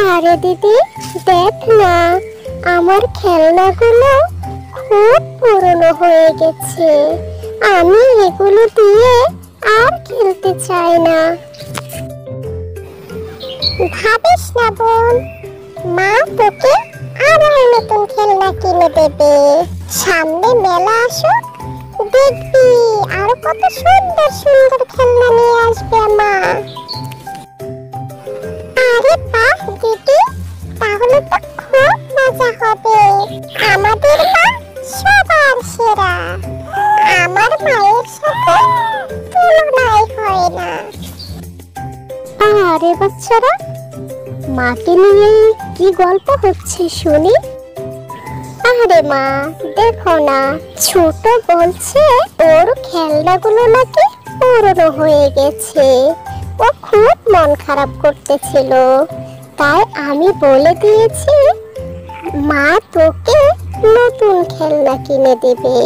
আরে দিদি, দেখ না, আমার খেলনাগুলো খুব পুরনো হয়ে গেছে। আমি এগুলো দিয়ে আর খেলতে চাই না। ভাবিস না বোন, মা তোকে আবার নতুন খেলনা কিনে দেবে। সামনে মেলা আসুক, দেখবি আরো কত সুন্দর সুন্দর খেলনা নিয়ে আসবে মা। আরে বাহ দিদি, তাহলে তো খুব মজা হবে। আমাদের মা সবার সেরা, আমার মায়ের সাথে তুলনাই হয় না। আরে বাচ্চারা, মাকে নিয়ে কি গল্প হচ্ছে শুনি? আরে মা, দেখো না, ছোট বলছে ওর খেলনাগুলো নাকি পুরনো হয়ে গেছে। ও খুব মন খারাপ করতেছিল, তাই আমি বলে দিয়েছি মা তোকে নতুন খেলনা কিনে দেবে।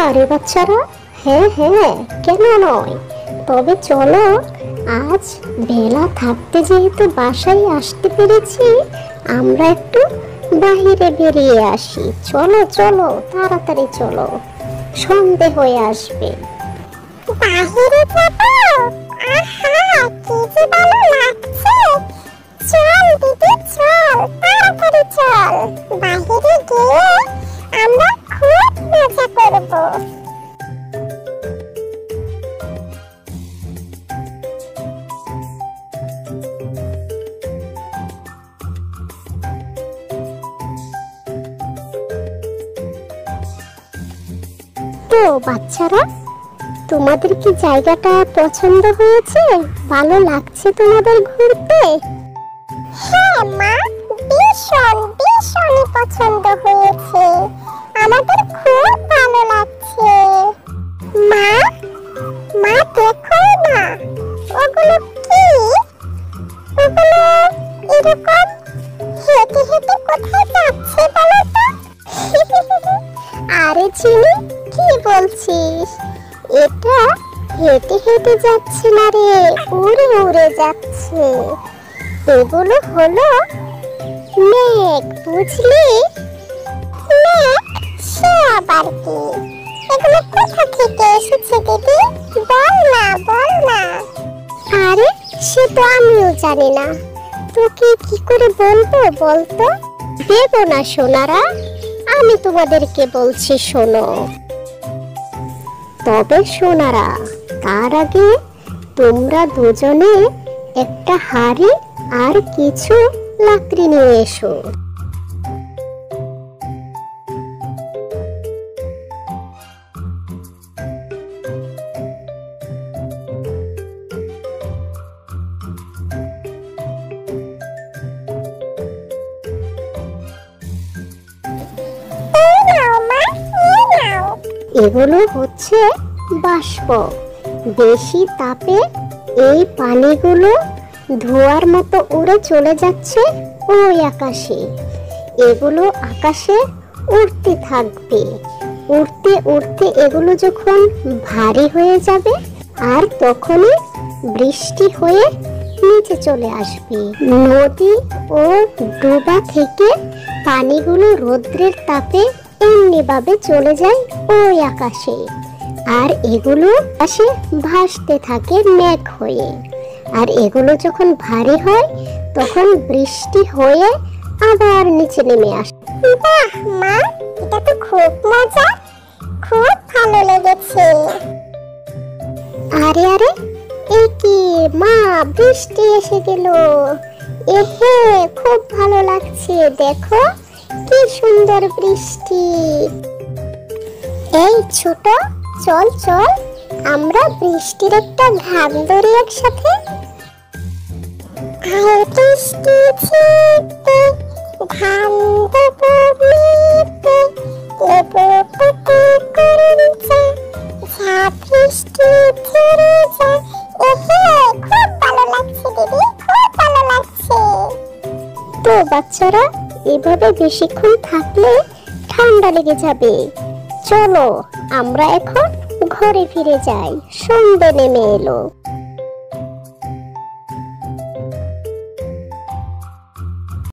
আরে বাচ্চারা, হ্যাঁ হ্যাঁ, কেন নয়। তবে চলো, আজ বেলা থাকতে যেহেতু বাসায় আসতে পেরেছি, আমরা একটু বাইরে বেরিয়ে আসি। চলো চলো, তাড়াতাড়ি চলো, সন্ধে হয়ে আসবে। বাইরে যাবো? আহা, কি যে ভালো লাগছে। চল দিদি চল, তাড়াতাড়ি চল। বাইরে গিয়ে আমরা খুব মজা করব। তো বাচ্চারা, তোমাদের কি জায়গাটা পছন্দ হয়েছে? ভালো লাগছে তোমাদের ঘুরতে? হ্যাঁ মা, ভীষণ ভীষণই পছন্দ হয়েছে। আমাদের খুব ভালো লাগছে। মা, মা দেখো না, ওগুলো কি? ওগুলো এরকম হেঁটে হেঁটে কোথায় যাচ্ছে বলো তো? আরে চিনি, কি বলছিস? এটা হেঁটে হেঁটে যাচ্ছে না রে, উড়ে উড়ে যাচ্ছে। এগুলো হলো মেঘ, বুঝলি? মেঘ? সে আবার কি? এগুলো কোথা থেকে এসেছে দিদি? বল না বল না। আরে সে তো আমিও জানি না, তোকে কি করে বলবো বলতো? দেবো না সোনারা, আমি তোমাদেরকে বলছি শোনো। তবে সোনারা, তার আগে তোমরা দুজনে একটা হাড়ি আর কিছু লাকড়ি নিয়ে এসো। এগুলো হচ্ছে বাষ্প। বেশি তাপে এই পানিগুলো ধোঁয়ার মতো উড়ে চলে যাচ্ছে ওই আকাশে। এগুলো আকাশে উড়তে থাকবে। উড়তে উড়তে এগুলো যখন ভারী হয়ে যাবে, আর তখনই বৃষ্টি হয়ে নিচে চলে আসবে। নদী ও ডোবা থেকে পানিগুলো রৌদ্রের তাপে এমনি ভাবে চলে যায় ওই আকাশে, আর এগুলো আকাশে ভাসতে থাকে মেঘ হয়ে। আর এগুলো যখন ভারী হয় তখন বৃষ্টি হয়ে আবার নিচে নেমে আসে। বাহ মা, এটা তো খুব মজা, খুব ভালো লেগেছে। আরে আরে, এই কি মা, বৃষ্টি এসে গেল। এহে, খুব ভালো লাগছে, দেখো কি সুন্দর বৃষ্টি। এই ছোট, চল চল, আমরা বৃষ্টির একটা ঘাম ধরি একসাথে। বৃষ্টি ঝিরতে ঘাম দেবো মিলতে, লেবু পেতে করুন চা, ঝা বৃষ্টি ঝরে যায়। এহে, খুব ভালো লাগছে দিদি, খুব ভালো লাগছে। তো বাচ্চারা, এভাবে বেশিক্ষণ থাকলে ঠান্ডা লেগে যাবে। চলো আমরা এখন ঘরে ফিরে যাই, সন্ধ্যে নেমে এলো।